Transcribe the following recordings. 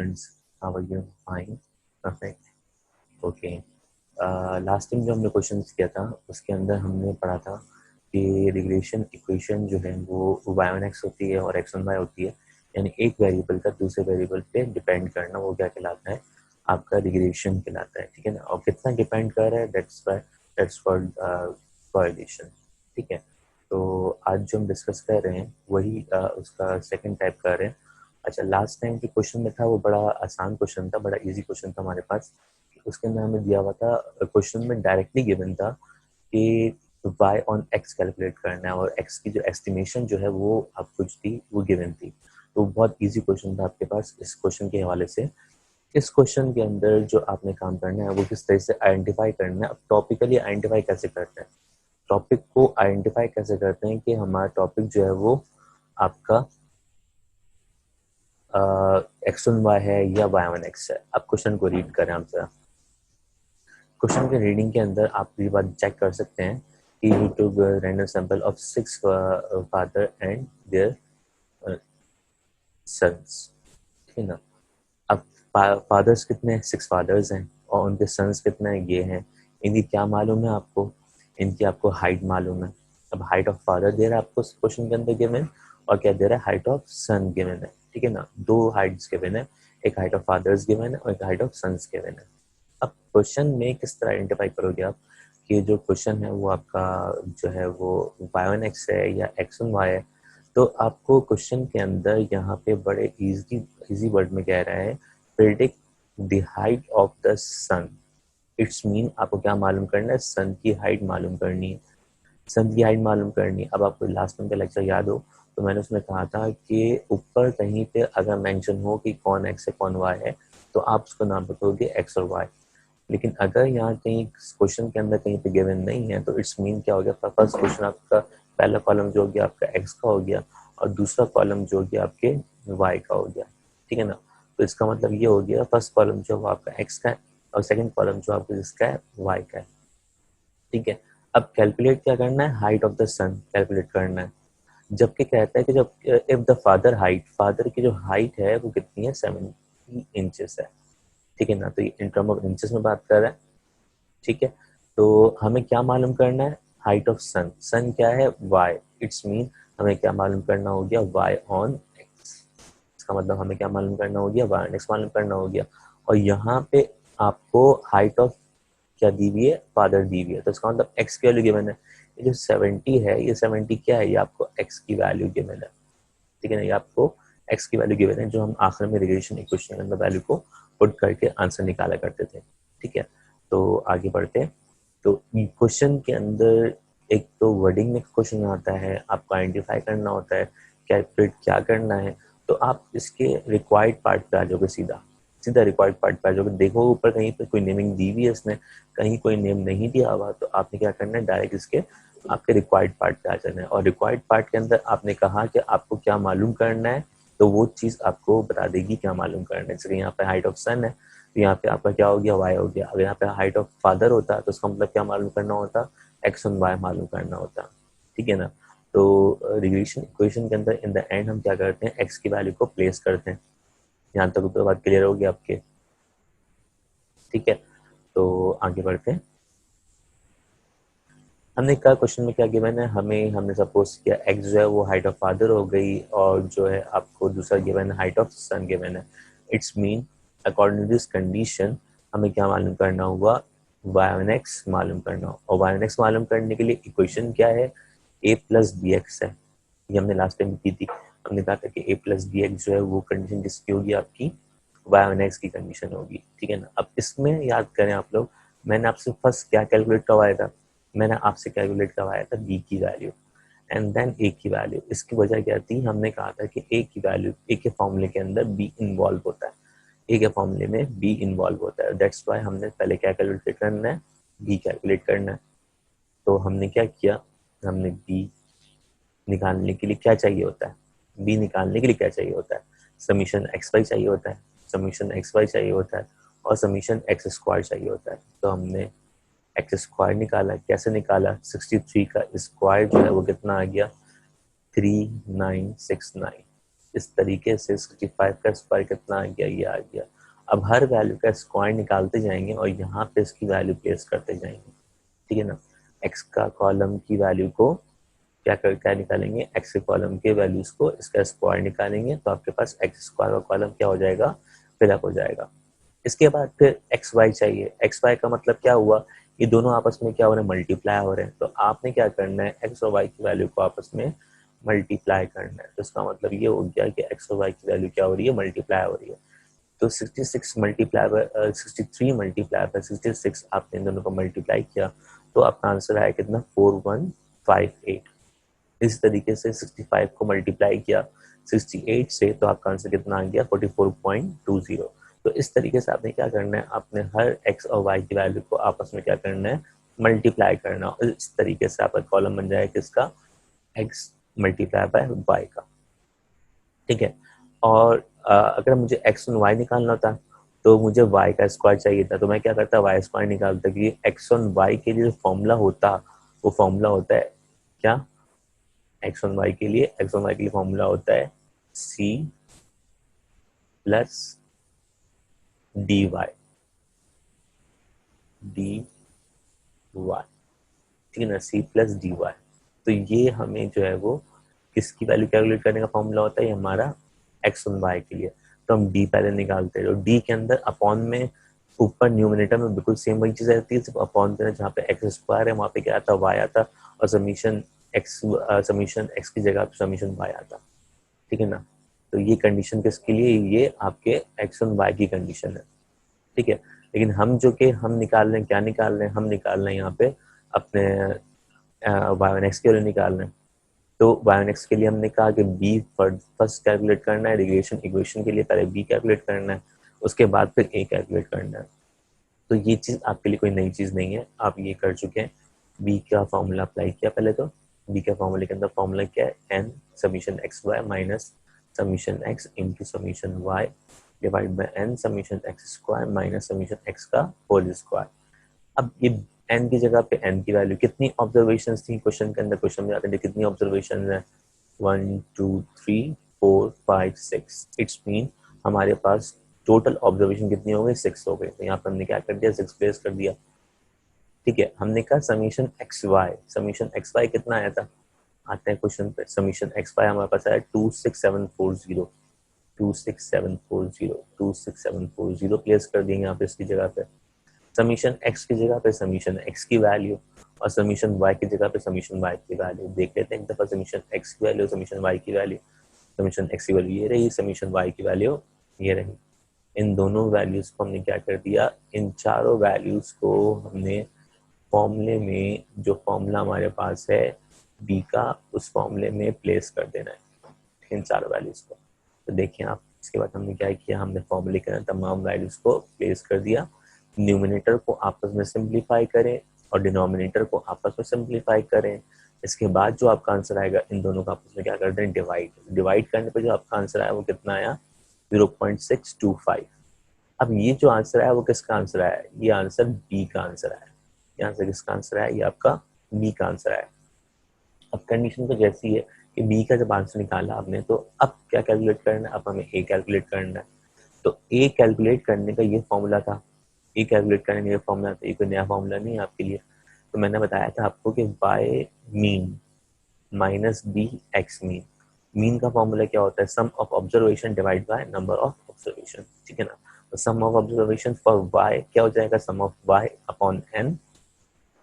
students, how are you? Fine, perfect, okay. Last time जो हमने question किया था उसके अंदर हमने पढ़ा था कि रिग्रेशन इक्वेशन जो है वो y1x होती है और x1y होती है, यानी एक वेरिएबल का दूसरे वेरिएबल पे डिपेंड करना, वो क्या कहलाता है? आपका रिग्रेशन कहलाता है, ठीक है ना। और कितना डिपेंड कर रहा है, दैट्स कॉल्ड कोरिलेशन, ठीक है। तो आज जो हम डिस्कस कर रहे हैं वही उसका सेकंड टाइप कर रहे हैं। अच्छा, लास्ट टाइम जो क्वेश्चन में था वो बड़ा आसान क्वेश्चन था, बड़ा इजी क्वेश्चन था हमारे पास। उसके अंदर हमें दिया हुआ था, क्वेश्चन में डायरेक्टली गिवन था कि y ऑन x कैलकुलेट करना है और x की जो एस्टिमेशन जो है वो आप कुछ थी वो गिवन थी। तो बहुत इजी क्वेश्चन था आपके पास इस क्वेश्चन के हवाले से। इस क्वेश्चन के अंदर जो आपने काम करना है वो किस तरह से आइडेंटिफाई करना है। अब टॉपिकली आइडेंटिफाई कैसे करते हैं, टॉपिक को आइडेंटिफाई कैसे करते हैं कि हमारा टॉपिक जो है वो आपका x1y है या y1x है। अब क्वेश्चन को रीड करें आप जरा। क्वेश्चन के रीडिंग के अंदर आप ये बात चेक कर सकते हैं कि he took random sample of 6 father and their sons, ठीक है ना। अब फादर्स कितने हैं? 6 फादर्स हैं और उनके सन्स कितने हैं? ये हैं। इनकी क्या मालूम है आपको? इनकी आपको हाइट मालूम है। अब हाइट ऑफ फादर दे रहा है आपको क्वेश्चन के अंदर गिवन, और क्या दे रहा है? हाइट ऑफ सन गिवन है, ठीक है ना। दो हाइट्स गिवन है, एक हाइट ऑफ फादर्स गिवन है और एक हाइट ऑफ सन्स गिवन है। अब क्वेश्चन में किस तरह आइडेंटिफाई करोगे आप कि जो क्वेश्चन है वो आपका जो है वो y1x है या x1y है? तो आपको क्वेश्चन के अंदर यहाँ पे बड़े इजी वर्ड में कह रहा है, predict the height of the son. It's mean आपको क्या मालूम करना है? सन की हाइट मालूम करनी है, सन की हाइट मालूम करनी है। अब आपको लास्ट टाइम का लेक्चर याद हो तो मैंने उसमें कहा था कि ऊपर कहीं पे अगर मेंशन हो कि कौन x है कौन y है तो आप उसको नाम रखोगे x और y। लेकिन अगर यहाँ कहीं क्वेश्चन के अंदर कहीं पे गिवन नहीं है तो इट्स मीन क्या हो गया? फर्स्ट क्वेश्चन आपका पहला कॉलम जो हो गया आपका x का हो गया और दूसरा कॉलम जो हो गया आपके y का हो गया, ठीक है ना। तो इसका मतलब ये हो गया फर्स्ट कॉलम जो आपका x का है और सेकंड कॉलम जो आपका जिसका है y का है, ठीक है। अब कैलकुलेट क्या करना है? Height of the son calculate करना है। जबकि कहता है कि जब if the father height, father की जो हाइट है वो कितनी है? 70 इंचेस है, ठीक है ना। तो ये इन टर्म ऑफ इंचेस में बात कर रहा है, ठीक है। तो हमें क्या मालूम करना है? हाइट ऑफ सन, सन क्या है? y। इट्स मीन हमें क्या मालूम करना हो गया? y on x। इसका मतलब हमें क्या मालूम करना हो गया? y ऑन x मालूम करना हो गया। और यहाँ पे आपको हाइट ऑफ क्या दी हुई है? फादर दी हुई है। तो इसका मतलब x की वैल्यू गिवन है। ये जो 70 है, ये 70 क्या है? ये आपको x की वैल्यू गिवन है, ठीक है ना। ये आपको x की वैल्यू गिवन है जो हम आखिर में रिग्रेशन इक्वेशन के अंदर वैल्यू को पुट करके आंसर निकाला करते थे, ठीक है। तो आगे बढ़ते हैं। तो क्वेश्चन के अंदर एक तो वर्डिंग में क्वेश्चन आता है, आपको आइडेंटिफाई करना होता है, कैलकुलेट क्या करना है। तो आप इसके रिक्वायर्ड पार्ट पे आ जाओगे, सीधा सीधा रिक्वायर्ड पार्ट पे आ जाओगे। देखो ऊपर कहीं पे कोई नेमिंग दी हुई है इसमें, कहीं कोई नेम नहीं दिया हुआ, तो आपने क्या करना है? डायरेक्ट इसके आपके रिक्वायर्ड पार्ट पे आ जाना है। और रिक्वायर्ड पार्ट के अंदर आपने कहा कि आपको क्या मालूम करना है, तो वो चीज़ आपको बता देगी क्या मालूम करना है। जैसे यहाँ पे हाइट ऑफ सन है तो यहाँ पे आपका क्या हो गया? y हो गया। अगर यहाँ पे हाइट ऑफ फादर होता तो उसका मतलब क्या मालूम करना होता? x और y मालूम करना होता, ठीक है ना। तो रिग्रेशन इक्वेशन के अंदर इन द एंड हम क्या करते हैं? x की वैल्यू को प्लेस करते हैं। यहाँ तक तो बात क्लियर होगी आपके, ठीक है। तो आगे बढ़ते हैं। हमने कहा क्वेश्चन में क्या गिवन है? हमने सपोज किया x जो है वो हाइट ऑफ फादर हो गई और जो है आपको दूसरा गिवन है हाइट ऑफ सन गिवन है। It's mean according to this condition हमें क्या मालूम करना होगा? y1x मालूम करना होगा। और y1x मालूम करने के लिए इक्वेशन क्या है? a प्लस बी एक्स है। ये हमने लास्ट टाइम की थी। हमने कहा था कि a प्लस बी एक्स जो है वो कंडीशन किसकी होगी? आपकी y1x की कंडीशन होगी, ठीक है ना। अब इसमें याद करें आप लोग, मैंने आपसे फर्स्ट क्या कैलकुलेट करवाया था? मैंने आपसे कैलकुलेट करवाया था b की वैल्यू एंड देन a की वैल्यू। इसकी वजह क्या थी? हमने कहा था कि a की वैल्यू, a के फॉर्मूले के अंदर b इन्वॉल्व होता है, a के फॉर्मूले में b इन्वॉल्व होता है। दैट्स वाई हमने पहले क्या कैलकुलेट करना है? b कैलकुलेट करना है। तो हमने क्या किया? हमने b निकालने के लिए क्या चाहिए होता है? b निकालने के लिए क्या चाहिए होता है? समीशन एक्स वाई चाहिए होता है, समीशन एक्स वाई चाहिए होता है और समीशन एक्स स्क्वायर चाहिए होता है। तो हमने एक्स स्क्वायर निकाला। कैसे निकाला? 63 का स्क्वायर जो है वो कितना आ गया? 3969, इस तरीके से 65 का स्क्वायर कितना आ गया, ये आ गया। अब हर वैल्यू का स्क्वायर निकालते जाएंगे और यहाँ पे इसकी वैल्यू प्लेस करते जाएंगे, ठीक है ना। एक्स का कॉलम की वैल्यू को क्या निकालेंगे, एक्स के कॉलम के वैल्यूज को इसका स्क्वायर निकालेंगे, तो आपके पास एक्स स्क्वायर का कॉलम क्या हो जाएगा, फिलअप हो जाएगा। इसके बाद फिर एक्स वाई चाहिए। एक्स वाई का मतलब क्या हुआ, ये दोनों आपस में क्या हो रहे हैं, मल्टीप्लाई हो रहे हैं। तो आपने क्या करना है, एक्स और वाई की वैल्यू को आपस में मल्टीप्लाई करना है। तो इसका मतलब ये हो गया कि एक्स और वाई की वैल्यू क्या हो रही है, मल्टीप्लाई हो रही है। तो 66 मल्टीप्लाई बाय 63 मल्टीप्लाई बाय 66 आपने इन दोनों को मल्टीप्लाई किया, तो आपका आंसर आया कितना, 4158। इस तरीके से 65 को मल्टीप्लाई किया 68 से, तो आपका आंसर कितना आ गया, 44.20। तो इस तरीके से आपने क्या करना है, आपने हर एक्स और वाई की वैल्यू को आपस में क्या करना है, मल्टीप्लाई करना। और इस तरीके से आपका कॉलम बन जाएगा किसका, एक्स मल्टीप्लाई बाय वाई का, ठीक है। और अगर मुझे एक्स और वाई निकालना था तो मुझे वाई का स्क्वायर चाहिए था, तो मैं क्या करता, वाई स्क्वायर निकालता, क्योंकि एक्स और वाई के लिए जो फॉर्मूला होता, वो फॉर्मूला होता है क्या, एक्स वन वाई के लिए, एक्स वन वाई के लिए फॉर्मूला होता है C plus D Y, D Y, ठीक है ना, सी प्लस डी वाई। तो ये हमें जो है वो किसकी वैल्यू कैलकुलेट करने का फॉर्मूला होता है, ये हमारा एक्स वन वाई के लिए। तो हम डी पहले निकालते हैं, तो डी के अंदर अपॉन में ऊपर न्यूमिनेटर में बिल्कुल सेम वही चीज रहती है, सिर्फ अपॉन में जहाँ पे एक्स स्क्वायर है वहाँ पे क्या आता, वाई आता, और समीशन एक्स की जगह पे समीशन वाई आता, ठीक है ना। तो ये कंडीशन किसके लिए, ये आपके एक्स वन वाई की कंडीशन है, ठीक है। लेकिन हम जो कि हम निकाल रहे हैं, क्या निकाल रहे हैं, हम निकाल रहे हैं यहाँ पे अपने वाई वन एक्स के लिए निकाल रहे हैं। तो वाई वन एक्स के लिए हमने कहा कि बी फर्स्ट कैलकुलेट करना है, रिग्रेशन इक्वेशन के लिए पहले बी कैलकुलेट करना है, उसके बाद फिर ए कैलकुलेट करना है। तो ये चीज़ आपके लिए कोई नई चीज़ नहीं है, आप ये कर चुके हैं। बी का फॉर्मूला अप्लाई किया पहले, तो बी के फॉर्मूले के अंदर फॉर्मूला क्या है, N summation X Y minus summation X into summation Y divide by N summation X square minus summation X का होल स्क्वायर। अब ये एन की जगह पे एन की वैल्यू, कितनी ऑब्जर्वेशन थी क्वेश्चन के अंदर, क्वेश्चन में आते हैं कितनी ऑब्जर्वेशन है, 1 2 3 4 5 6, इट्स मीन हमारे पास टोटल ऑब्जर्वेशन कितनी हो गई, 6 हो गई। तो यहाँ पर हमने क्या कर दिया, 6 प्लेस कर दिया, ठीक है। हमने कहा समीशन एक्स वाई कितना आया था, आते हैं क्वेश्चन पे। समीशन एक्स वाई हमारे पास आया 26740, 26740 प्लेस कर देंगे यहाँ पे इसकी जगह पे। समीशन एक्स की जगह पे समीशन एक्स की वैल्यू, और समीशन वाई की जगह पे समीशन वाई की वैल्यू। देख लेते हैं एक दफा, समीशन एक्स की वैल्यू, समीशन वाई की वैल्यू। समीशन एक्स की वैल्यू ये रही, समीशन वाई की वैल्यू ये रही। इन दोनों वैल्यूज को हमने क्या कर दिया, इन चारों वैल्यूज को हमने फॉर्मूले में, जो फॉर्मूला हमारे पास है बी का, उस फॉर्मूले में प्लेस कर देना है इन चारों वैल्यूज को। तो देखिए आप, इसके बाद हमने क्या किया, हमने फॉर्मूले के अंदर तमाम वैल्यूज को प्लेस कर दिया। न्यूमिनेटर को आपस में सिंप्लीफाई करें और डिनोमिनेटर को आपस में सिंप्लीफाई करें। इसके बाद जो आपका आंसर आएगा, इन दोनों का आपस में क्या कर दें, डिवाइड करने पर जो आपका आंसर आया वो कितना आया, 0.625। अब ये जो आंसर आया वो किसका आंसर आया, ये आंसर बी का आंसर आया। यहाँ से किसका आंसर आया, ये आपका बी का आंसर आया। अब कंडीशन तो जैसी है कि बी का जब आंसर निकाला आपने, तो अब क्या कैलकुलेट करना है, अब हमें ए कैलकुलेट करना है। तो ए कैलकुलेट करने का ये फॉर्मूला था, ए कैलकुलेट करने का ये फॉर्मूला था, ये कोई नया फॉर्मूला नहीं है आपके लिए। तो मैंने बताया था आपको कि Y mean minus B X mean, mean का फॉर्मूला क्या होता है, sum of observation divide by number of observation, ठीक है ना। तो sum of observation for Y क्या हो जाएगा, sum of Y upon N,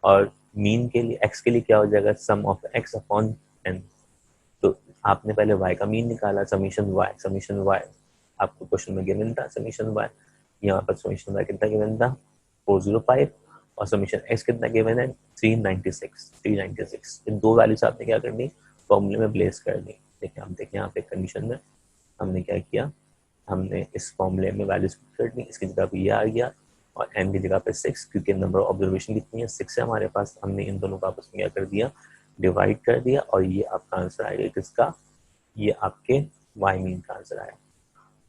और मीन के लिए एक्स के लिए क्या हो जाएगा, sum of X upon N. तो आपने पहले y का मीन निकाला, समीशन y आपको क्वेश्चन में गिवन था, समीशन y यहाँ पर समीशन y कितना गिवन था, 405, और समीशन x कितना गिवन है, 396। इन दो वैल्यूज आपने क्या करनी, फॉर्मूले में प्लेस कर दी। देखिए आप देखिए यहाँ पे कंडीशन में हमने क्या किया, हमने इस फॉर्मूले में वैल्यूज कर दी, इसकी जगह पे ये आ गया, और n की जगह पे 6, क्योंकि नंबर ऑफ ऑब्जर्वेशन कितनी है, 6 है हमारे पास। हमने इन दोनों का आपस में क्या कर दिया, डिवाइड कर दिया, और ये आपका आंसर आएगा किसका, ये आपके वाई मीन का आंसर आया।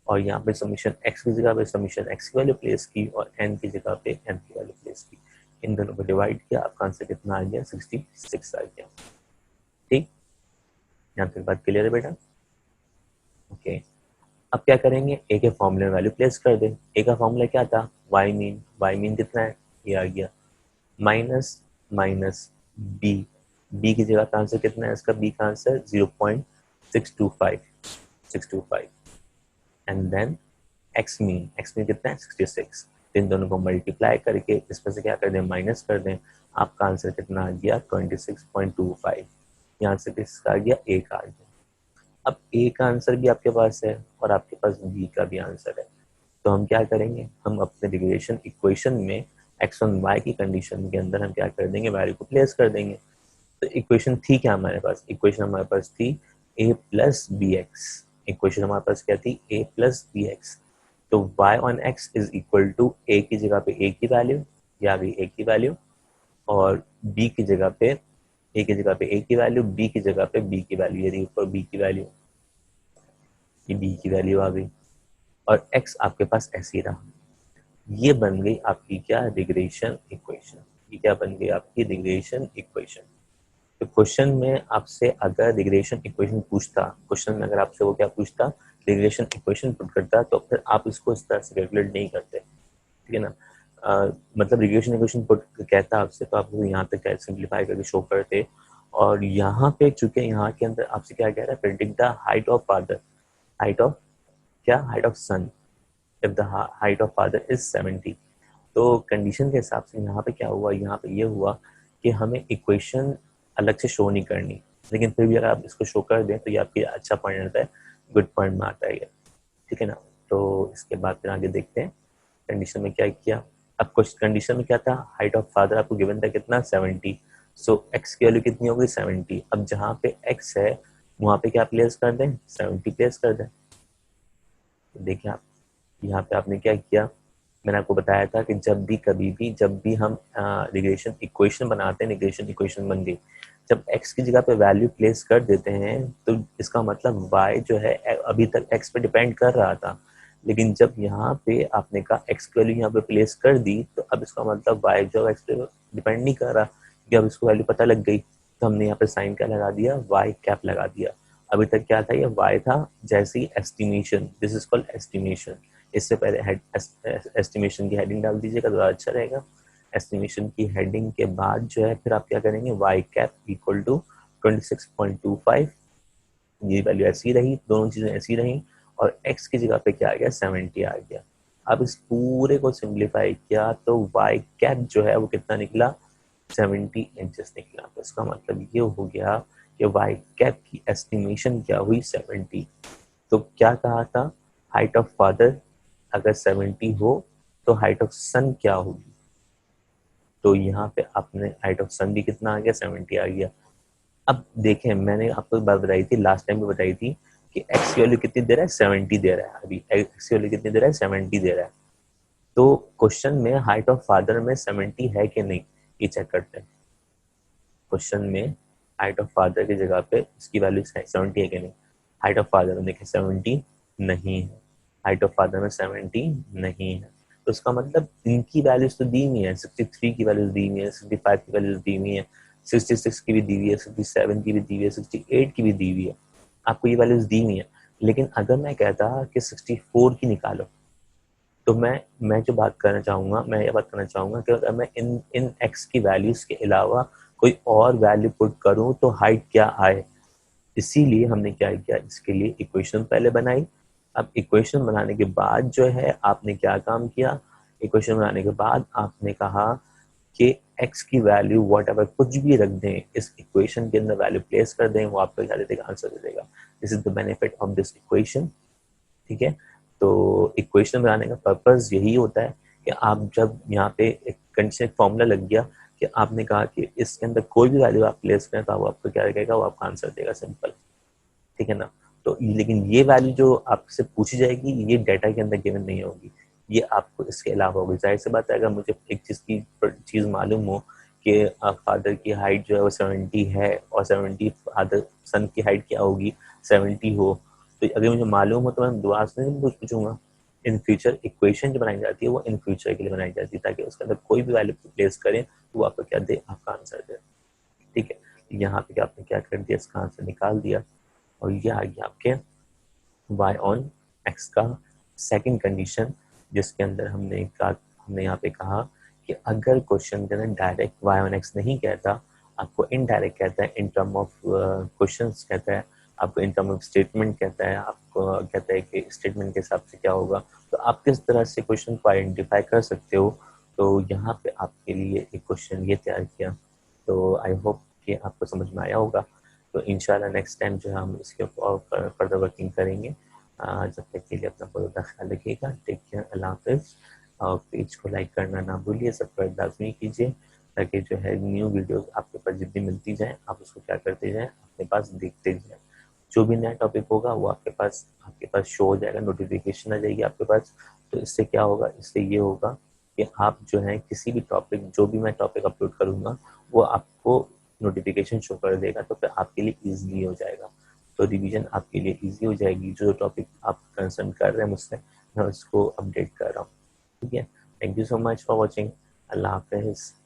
और यहाँ पे समीशन एक्स की जगह पे समीशन एक्स की वैल्यू प्लेस की, और एन की जगह पे एन की वैल्यू प्लेस की। इन दोनों को डिवाइड किया, आपका आंसर कितना आ गया, 66 आ गया। ठीक, यहाँ तक बात क्लियर है बेटा। ओके, अब क्या करेंगे, ए के फॉर्मूले में वैल्यू प्लेस कर दें। ए का फॉर्मूला क्या था, वाई मीन कितना है, ये आ गया, माइनस माइनस बी, बी की जगह का आंसर कितना है इसका, बी का answer 0.625, 625, and then X mean कितना है 66। इन दोनों को मल्टीप्लाई करके इसमें से क्या कर दें, माइनस कर दें, आपका आंसर कितना आ गया 26.25। यहाँ से किसका आ गया, ए का आ गया। अब ए का आंसर भी आपके पास है और आपके पास बी का भी आंसर है, तो हम क्या करेंगे, हम अपने रिग्रेशन इक्वेशन में एक्स ऑन वाई की कंडीशन के अंदर हम क्या कर देंगे, वैल्यू को प्लेस कर देंगे। तो इक्वेशन थी क्या हमारे पास, इक्वेशन हमारे पास थी A plus B X, equation हमारे पास क्या थी, ए प्लस बी एक्स। तो y on x is equal to A की जगह पे a की वैल्यू, ये आ गई a की वैल्यू, और b की जगह पे a की जगह पे a की वैल्यू, b की जगह पे b की वैल्यू, ये ऊपर b की वैल्यू, ये b की वैल्यू आ गई, और x आपके पास ऐसे ही रहा। ये बन गई आपकी क्या, रिग्रेशन इक्वेशन। ये क्या बन गई आपकी रिग्रेशन इक्वेशन। तो क्वेश्चन में आपसे अगर रिग्रेशन इक्वेशन पूछता, क्वेश्चन में अगर आपसे वो क्या पूछता, रिग्रेशन इक्वेशन पुट करता, तो फिर आप इसको इस तरह से कैलकुलेट नहीं करते, ठीक है ना। मतलब रिग्रेशन इक्वेशन पुट कहता आपसे, तो आप यहाँ पे सिंप्लीफाई करके शो करते, और यहाँ पे चूंकि यहाँ के अंदर आपसे क्या कह रहा है, predict the height of father, height of क्या, height of son, if the height of father is 70। तो कंडीशन के हिसाब से यहाँ पे क्या हुआ, यहाँ पे ये हुआ कि हमें इक्वेशन अलग से शो नहीं करनी, लेकिन फिर भी अगर आप इसको शो कर दें तो ये आपके अच्छा पॉइंट आता है, गुड पॉइंट में आता है ये, ठीक है ना। तो इसके बाद फिर आगे देखते हैं कंडीशन में क्या किया। अब कुछ कंडीशन में क्या था, हाइट ऑफ फादर आपको गिवन था कितना, 70। सो एक्स की वैल्यू कितनी होगी, 70। अब जहाँ पे एक्स है वहाँ पे क्या प्लेस कर दें, 70 प्लेस कर दें। तो देखिए आप यहाँ पे आपने क्या किया, मैंने आपको बताया था कि जब भी कभी भी जब भी हम रिग्रेशन इक्वेशन बनाते हैं, रिग्रेशन इक्वेशन बन गई, जब x की जगह पे वैल्यू प्लेस कर देते हैं तो इसका मतलब y जो है अभी तक x पे डिपेंड कर रहा था, लेकिन जब यहाँ पे आपने कहा x की वैल्यू यहाँ पे प्लेस कर दी, तो अब इसका मतलब y जो x पे डिपेंड नहीं कर रहा, क्योंकि अब इसको वैल्यू पता लग गई, तो हमने यहाँ पे साइन क्या लगा दिया, y कैप लगा दिया। अभी तक क्या था, ये y था, जैसे ही estimation, this is called estimation. इससे पहले एस्टिमेशन की हेडिंग डाल दीजिएगा तो अच्छा रहेगा। एस्टिमेशन की हेडिंग के बाद जो है फिर आप क्या करेंगे, वाई कैप इक्वल टू 26.25, ये वैल्यू ऐसी रही, दोनों चीजें ऐसी रही, और x की जगह पे क्या आ गया, 70 आ गया। अब इस पूरे को सिंप्लीफाई किया तो वाई कैप जो है वो कितना निकला, 70 इंचेस निकला। तो इसका मतलब ये हो गया कि वाई कैप की एस्टिमेशन क्या हुई, 70। तो क्या कहा था, हाइट ऑफ फादर अगर 70 हो तो हाइट ऑफ सन क्या होगी, तो यहाँ पे आपने हाइट ऑफ सन भी कितना आ गया, 70 आ गया। अब देखें, मैंने आपको बात बताई थी, लास्ट टाइम भी बताई थी कि एक्स की वैल्यू कितनी दे रहा है, 70 दे रहा है। अभी एक्स की वैल्यू कितनी दे रहा है, 70 दे रहा है। तो क्वेश्चन में हाइट ऑफ फादर में 70 है कि नहीं, ये चेक करते हैं। क्वेश्चन में हाइट ऑफ फादर की जगह पे इसकी वैल्यू 70 है कि नहीं। हाइट ऑफ फादर में देखें 70 नहीं है, हाइट ऑफ फादर में 70 नहीं है, तो इसका मतलब इनकी वैल्यूज तो दी हुई है, 63 की वैल्यूज दी हुई है, 65 की वैल्यूज दी हुई है, 66 की भी दी हुई है, 67 की भी दी हुई है, 68 की भी दी हुई है, आपको ये वैल्यूज दी हुई है। लेकिन अगर मैं कहता कि 64 की निकालो, तो मैं जो बात करना चाहूँगा, मैं ये बात करना चाहूँगा कि अगर मैं इन इन एक्स की वैल्यूज़ के अलावा कोई और वैल्यू पुट करूँ तो हाइट क्या आए। इसीलिए हमने क्या किया, इसके लिए इक्वेशन पहले बनाई। अब इक्वेशन बनाने के बाद जो है आपने क्या काम किया, इक्वेशन बनाने के बाद आपने कहा कि एक्स की वैल्यू वॉट एवर कुछ भी रख दें, इस इक्वेशन के अंदर वैल्यू प्लेस कर दें, वो आपको क्या दे देगा, आंसर दे देगा। This is the benefit of this equation, ठीक है। तो इक्वेशन बनाने का पर्पस यही होता है कि आप जब यहाँ पे एक कंडीशन फॉर्मूला लग गया कि आपने कहा कि इसके अंदर कोई भी वैल्यू आप प्लेस करें तो वो आपको क्या देगा, वो आपका आंसर देगा, सिंपल, ठीक है ना। तो लेकिन ये वैल्यू जो आपसे पूछी जाएगी ये डाटा के अंदर गिवन नहीं होगी, ये आपको इसके अलावा होगी। जाहिर सी बात है, अगर मुझे एक चीज़ मालूम हो कि फादर की हाइट जो है वो 70 है और 70 फादर सन की हाइट क्या होगी, 70 हो, तो अगर मुझे मालूम हो तो मैं दोबारा से नहीं पूछूंगा। इन फ्यूचर इक्वेशन जो बनाई जाती है वो इन फ्यूचर के लिए बनाई जाती है, ताकि उसके अंदर कोई भी वैल्यू प्लेस करें तो वो आपको क्या दे, आपका आंसर दे, ठीक है। यहाँ पे आपने क्या कर दिया, इसका आंसर निकाल दिया, और ये आ गया आपके y ऑन x का सेकंड कंडीशन, जिसके अंदर हमने यहाँ पे कहा कि अगर क्वेश्चन के अंदर डायरेक्ट y ऑन x नहीं कहता, आपको इनडायरेक्ट कहता है, इन टर्म ऑफ क्वेश्चंस कहता है, आपको इन टर्म ऑफ स्टेटमेंट कहता है, आपको कहता है कि स्टेटमेंट के हिसाब से क्या होगा, तो आप किस तरह से क्वेश्चन को आइडेंटिफाई कर सकते हो। तो यहाँ पे आपके लिए एक क्वेश्चन ये तैयार किया, तो आई होप कि आपको समझ में आया होगा। तो इंशाल्लाह नेक्स्ट टाइम जो है हम इसके ऊपर फर्दर वर्किंग करेंगे। जब तक के लिए अपना बहुत ज़्यादा ख्याल रखिएगा। टेक केयर, अल्लाह हाफिज़। और पेज को लाइक करना ना भूलिए, सब्सक्राइब लाजमी कीजिए, ताकि जो है न्यू वीडियोस आपके पास जितनी मिलती जाए आप उसको क्या करते जाएं, अपने पास देखते जाएं। जो भी नया टॉपिक होगा वो आपके पास शो हो जाएगा, नोटिफिकेशन आ जाएगी आपके पास। तो इससे क्या होगा, इससे ये होगा कि आप जो है किसी भी टॉपिक, जो भी मैं टॉपिक अपलोड करूँगा वो आपको नोटिफिकेशन शो कर देगा, तो फिर आपके लिए ईजिली हो जाएगा। तो रिवीजन आपके लिए ईजी हो जाएगी। जो टॉपिक आप कंसर्न कर रहे हैं मुझसे, मैं उसको अपडेट कर रहा हूँ। ठीक है, thank you so much for watching. अल्लाह हाफिज़।